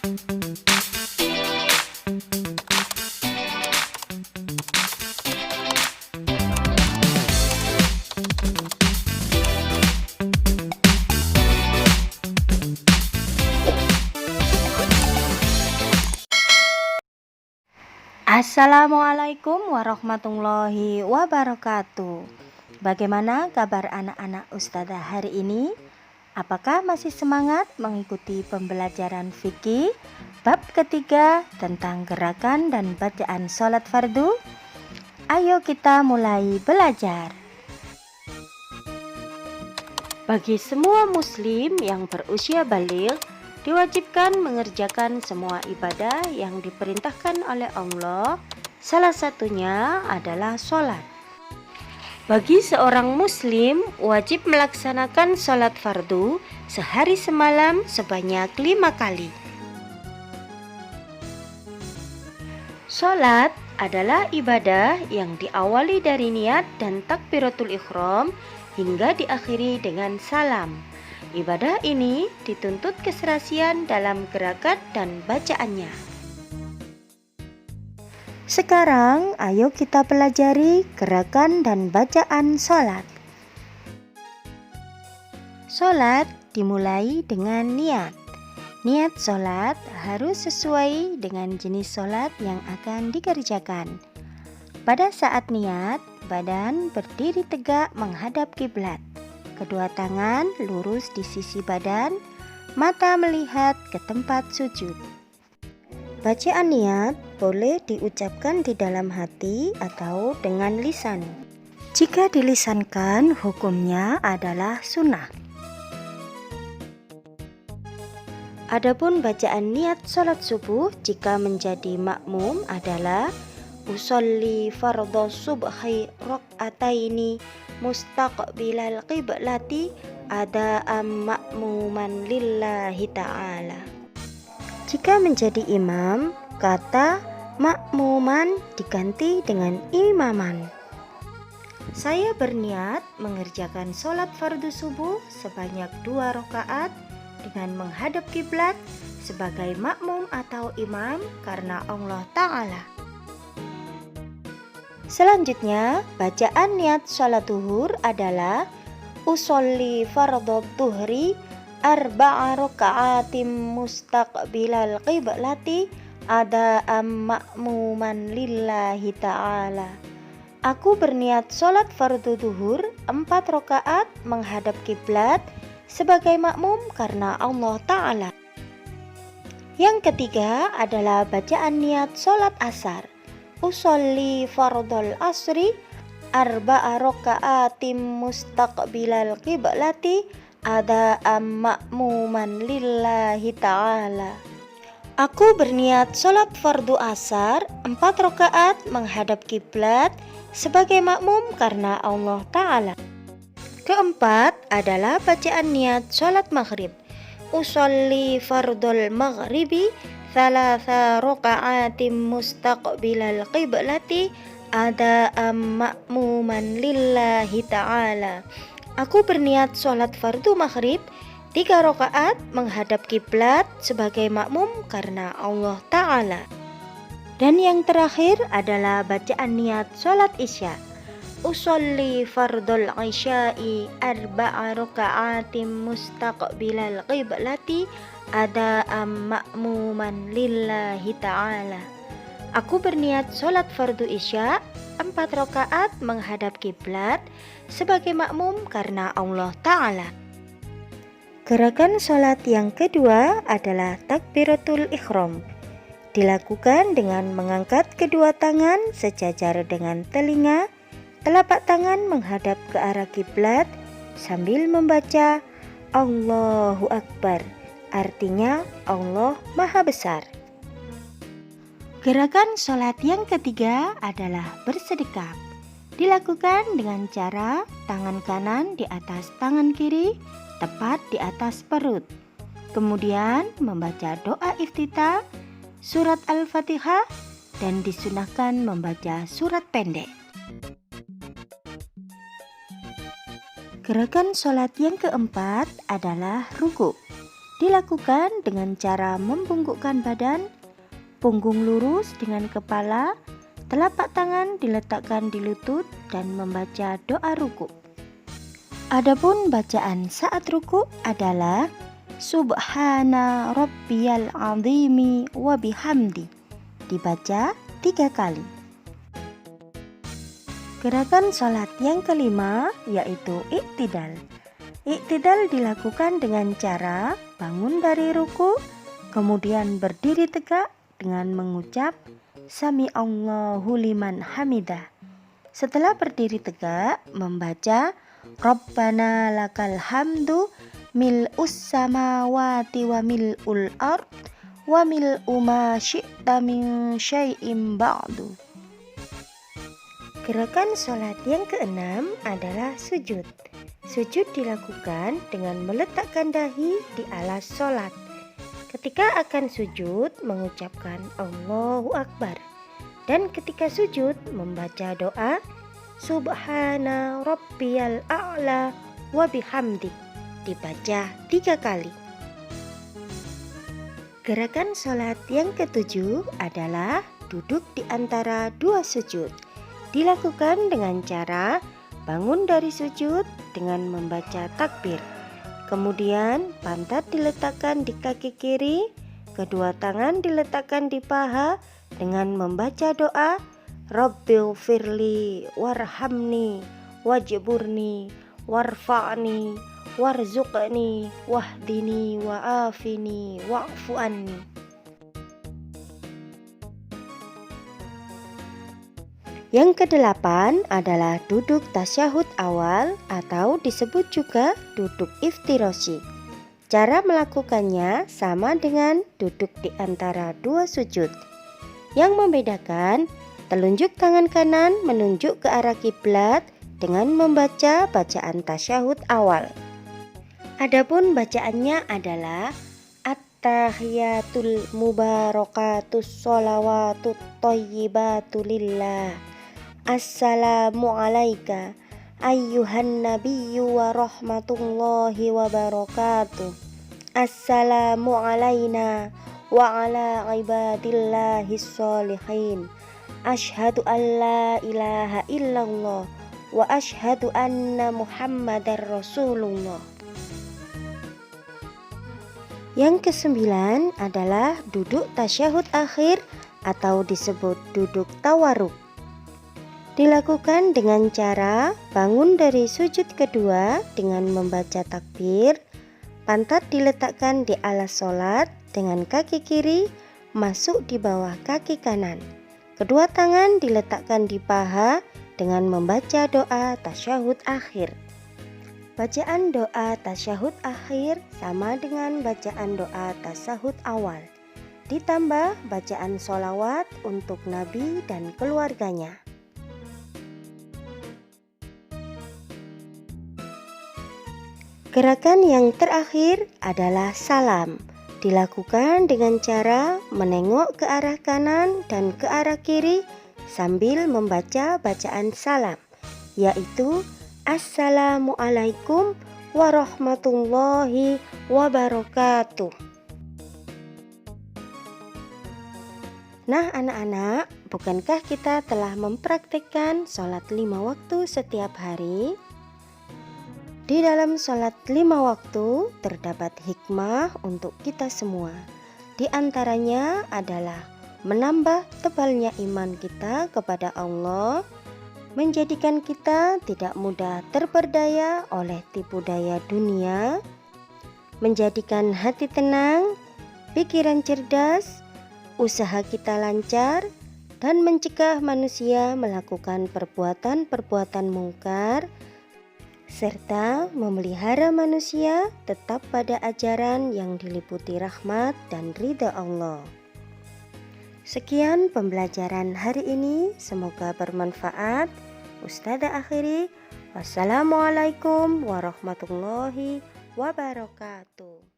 Assalamualaikum warahmatullahi wabarakatuh. Bagaimana kabar anak-anak Ustazah hari ini? Apakah masih semangat mengikuti pembelajaran fikih bab ketiga tentang gerakan dan bacaan sholat fardu? Ayo kita mulai belajar. Bagi semua muslim yang berusia baligh, diwajibkan mengerjakan semua ibadah yang diperintahkan oleh Allah. Salah satunya adalah sholat. Bagi seorang muslim, wajib melaksanakan sholat fardu sehari semalam sebanyak 5 kali. Sholat adalah ibadah yang diawali dari niat dan takbiratul ihram hingga diakhiri dengan salam. Ibadah ini dituntut keserasian dalam gerakan dan bacaannya. Sekarang ayo kita pelajari gerakan dan bacaan sholat. Sholat dimulai dengan niat. Niat sholat harus sesuai dengan jenis sholat yang akan dikerjakan. Pada saat niat, badan berdiri tegak menghadap kiblat. Kedua tangan lurus di sisi badan, mata melihat ke tempat sujud. Bacaan niat boleh diucapkan di dalam hati atau dengan lisan. Jika dilisankan, hukumnya adalah sunnah. Adapun bacaan niat sholat subuh jika menjadi makmum adalah usolli fardhu subhi rak'ataini mustaqbilal qiblati ada'am ma'muman lillahi ta'ala. Jika menjadi imam, kata makmuman diganti dengan imaman. Saya berniat mengerjakan sholat fardu subuh sebanyak 2 rakaat dengan menghadap kiblat sebagai makmum atau imam karena Allah Ta'ala. Selanjutnya, bacaan niat sholat zuhur adalah usolli fardhu dhuhri arba'a raka'atim mustaqbilal qiblati ada'am ma'muman lillahi ta'ala. Aku berniat sholat fardu zuhur 4 rakaat menghadap kiblat sebagai makmum karena Allah Ta'ala. Yang ketiga adalah bacaan niat sholat asar. Usolli fardhal asri arba'a raka'atim mustaqbilal qiblati ada'am ma'muman lillahi ta'ala. Aku berniat sholat fardu asar 4 rakaat menghadap kiblat sebagai makmum karena Allah Ta'ala. Keempat adalah bacaan niat sholat maghrib. Usolli fardhal maghribi thalatha raka'atim mustaqbilal qiblati ada'am ma'muman lillahi ta'ala. Aku berniat sholat fardu maghrib 3 rakaat menghadap kiblat sebagai makmum karena Allah Ta'ala. Dan yang terakhir adalah bacaan niat sholat isya. Usolli fardhal isya'i arba'a raka'atim mustaqbilal qiblati ada'am ma'muman lillahi ta'ala. Aku berniat sholat fardu isya 4 rakaat menghadap kiblat sebagai makmum karena Allah Ta'ala. Gerakan sholat yang kedua adalah takbiratul ihram. Dilakukan dengan mengangkat kedua tangan sejajar dengan telinga, telapak tangan menghadap ke arah kiblat sambil membaca Allahu Akbar, artinya Allah Maha Besar. Gerakan sholat yang ketiga adalah bersedekap. Dilakukan dengan cara tangan kanan di atas tangan kiri, tepat di atas perut. Kemudian membaca doa iftitah, surat Al-Fatihah, dan disunahkan membaca surat pendek. Gerakan sholat yang keempat adalah ruku. Dilakukan dengan cara membungkukkan badan, punggung lurus dengan kepala, telapak tangan diletakkan di lutut dan membaca doa ruku'. Adapun bacaan saat ruku' adalah Subhana Rabbiyal Azimi wa bihamdi, dibaca 3 kali. Gerakan sholat yang kelima yaitu iktidal. Iktidal dilakukan dengan cara bangun dari ruku', kemudian berdiri tegak dengan mengucap Sami Allahu liman hamidah. Setelah berdiri tegak, membaca Rabbana lakal hamdu mil'us samawati wa mil'ul ard wa mil'u ma syi'ta min syai'im ba'du. Gerakan sholat yang keenam adalah sujud. Sujud dilakukan dengan meletakkan dahi di alas sholat. Ketika akan sujud, mengucapkan Allahu Akbar. Dan ketika sujud, membaca doa Subhana Rabbiyal A'la wa bihamdi, dibaca 3 kali. Gerakan sholat yang ketujuh adalah duduk di antara 2 sujud. Dilakukan dengan cara bangun dari sujud dengan membaca takbir. Kemudian pantat diletakkan di kaki kiri, kedua tangan diletakkan di paha dengan membaca doa Rabbighfirli warhamni wajburni warfa'ni warzuqni wahdini wa'afini wa'fu anni. Yang kedelapan adalah duduk tasyahud awal atau disebut juga duduk iftirosi. Cara melakukannya sama dengan duduk di antara 2 sujud. Yang membedakan, telunjuk tangan kanan menunjuk ke arah kiblat dengan membaca bacaan tasyahud awal. Adapun bacaannya adalah At-tahiyatul mubarakatus sholawatut thayyibatu lillah. Assalamu alaika ayyuhan nabiyyu wa rahmatullahi wa barakatuh. Assalamu alaina wa ala ibadillahis sholihin. Asyhadu an la ilaha illallah wa asyhadu anna muhammadar rasulullah. Yang kesembilan adalah duduk tasyahud akhir atau disebut duduk tawarruk. Dilakukan dengan cara bangun dari sujud kedua dengan membaca takbir, pantat diletakkan di alas sholat dengan kaki kiri masuk di bawah kaki kanan. Kedua tangan diletakkan di paha dengan membaca doa tasyahud akhir. Bacaan doa tasyahud akhir sama dengan bacaan doa tasyahud awal, ditambah bacaan sholawat untuk Nabi dan keluarganya. Gerakan yang terakhir adalah salam. Dilakukan dengan cara menengok ke arah kanan dan ke arah kiri sambil membaca bacaan salam, yaitu Assalamualaikum warahmatullahi wabarakatuh. Nah anak-anak, bukankah kita telah mempraktikkan sholat 5 waktu setiap hari? Di dalam sholat 5 waktu terdapat hikmah untuk kita semua. Di antaranya adalah menambah tebalnya iman kita kepada Allah, menjadikan kita tidak mudah terperdaya oleh tipu daya dunia, menjadikan hati tenang, pikiran cerdas, usaha kita lancar, dan mencegah manusia melakukan perbuatan-perbuatan mungkar, serta memelihara manusia tetap pada ajaran yang diliputi rahmat dan ridha Allah. Sekian pembelajaran hari ini, semoga bermanfaat. Ustadzah akhiri, wassalamualaikum warahmatullahi wabarakatuh.